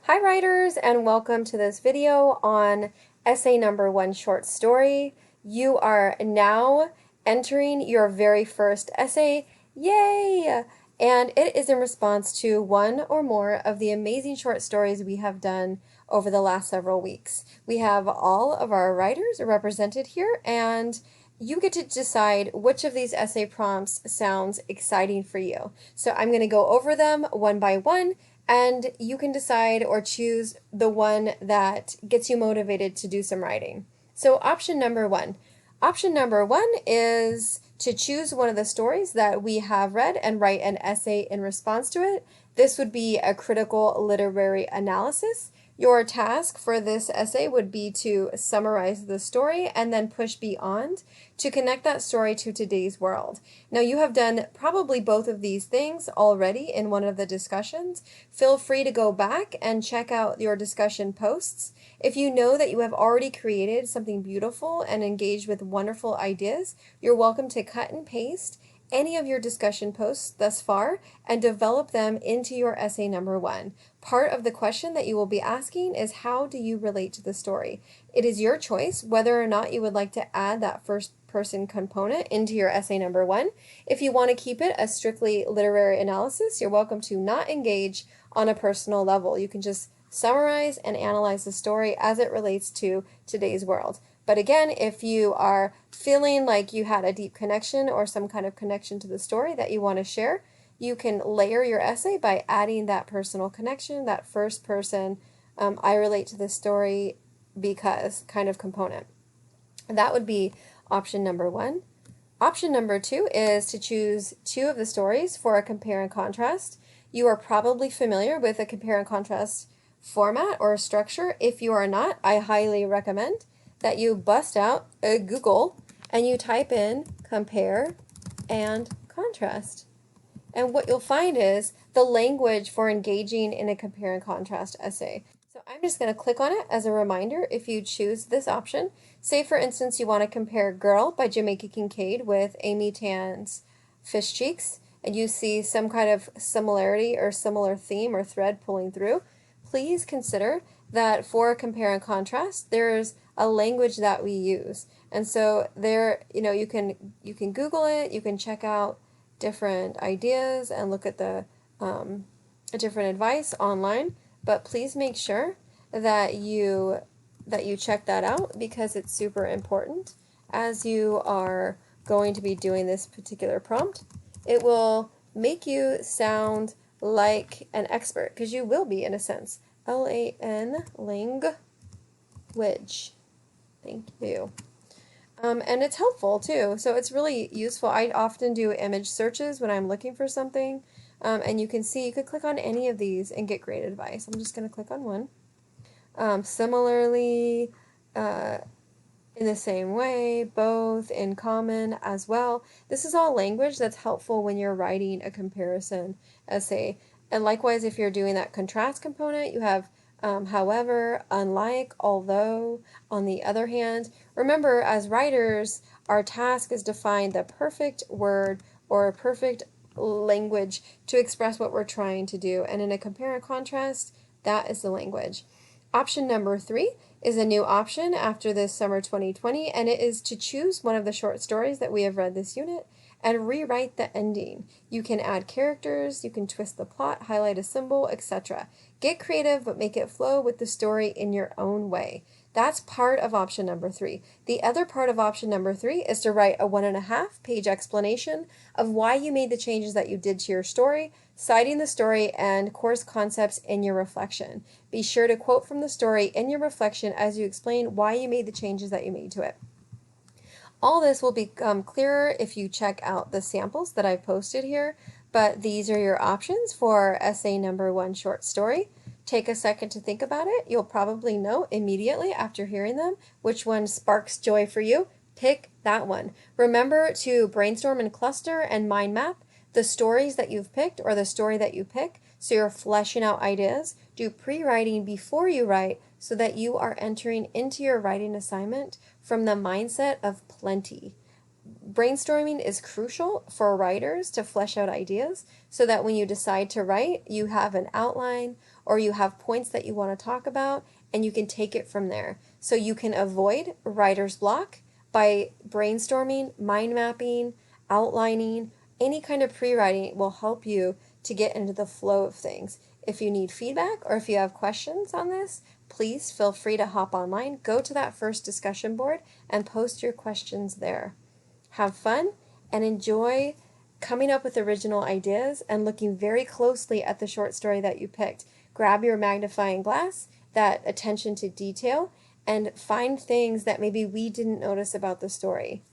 Hi writers, and welcome to this video on essay number 1 short story. You are now entering your very first essay. Yay! And it is in response to one or more of the amazing short stories we have done over the last several weeks. We have all of our writers represented here, and you get to decide which of these essay prompts sounds exciting for you. So I'm going to go over them one by one, and you can decide or choose the one that gets you motivated to do some writing. So option number one. Option number one is to choose one of the stories that we have read and write an essay in response to it. This would be a critical literary analysis. Your task for this essay would be to summarize the story and then push beyond to connect that story to today's world. Now, you have done probably both of these things already in one of the discussions. Feel free to go back and check out your discussion posts. If you know that you have already created something beautiful and engaged with wonderful ideas, you're welcome to cut and paste any of your discussion posts thus far and develop them into your essay number one. Part of the question that you will be asking is, how do you relate to the story? It is your choice whether or not you would like to add that first person component into your essay number one. If you want to keep it a strictly literary analysis, you're welcome to not engage on a personal level. You can just summarize and analyze the story as it relates to today's world. But again, if you are feeling like you had a deep connection or some kind of connection to the story that you want to share, you can layer your essay by adding that personal connection, that first person, I relate to this story because kind of component. That would be option number one. Option number two is to choose two of the stories for a compare and contrast. You are probably familiar with a compare and contrast format or structure. If you are not, I highly recommend that you bust out a Google and you type in compare and contrast. And what you'll find is the language for engaging in a compare and contrast essay. So I'm just going to click on it as a reminder if you choose this option. Say, for instance, you want to compare Girl by Jamaica Kincaid with Amy Tan's Fish Cheeks, and you see some kind of similarity or similar theme or thread pulling through. Please consider that for a compare and contrast, there's a language that we use. And so there, you can Google it, you can check out different ideas and look at the different advice online, but please make sure that you check that out because it's super important as you are going to be doing this particular prompt. It will make you sound like an expert, because you will be in a sense. L-A-N, language. Thank you. And it's helpful too, so it's really useful. I often do image searches when I'm looking for something, and you can see, you could click on any of these and get great advice. I'm just going to click on one. Similarly, in the same way, both, in common as well. This is all language that's helpful when you're writing a comparison essay. And likewise, if you're doing that contrast component, you have however, unlike, although, on the other hand. Remember, as writers, our task is to find the perfect word or a perfect language to express what we're trying to do. And in a compare and contrast, that is the language. Option number three is a new option after this summer 2020, and it is to choose one of the short stories that we have read this unit and rewrite the ending. You can add characters, you can twist the plot, highlight a symbol, etc. Get creative, but make it flow with the story in your own way. That's part of option number three. The other part of option number three is to write a 1.5-page explanation of why you made the changes that you did to your story, citing the story and course concepts in your reflection. Be sure to quote from the story in your reflection as you explain why you made the changes that you made to it. All this will become clearer if you check out the samples that I've posted here, but these are your options for essay number one short story. Take a second to think about it. You'll probably know immediately after hearing them which one sparks joy for you. Pick that one. Remember to brainstorm and cluster and mind map the stories that you've picked or the story that you pick, so you're fleshing out ideas. Do pre-writing before you write so that you are entering into your writing assignment from the mindset of plenty. Brainstorming is crucial for writers to flesh out ideas so that when you decide to write, you have an outline or you have points that you want to talk about, and you can take it from there. So you can avoid writer's block by brainstorming, mind mapping, outlining. Any kind of pre-writing will help you to get into the flow of things. If you need feedback or if you have questions on this, please feel free to hop online, go to that first discussion board, and post your questions there. Have fun and enjoy coming up with original ideas and looking very closely at the short story that you picked. Grab your magnifying glass, that attention to detail, and find things that maybe we didn't notice about the story.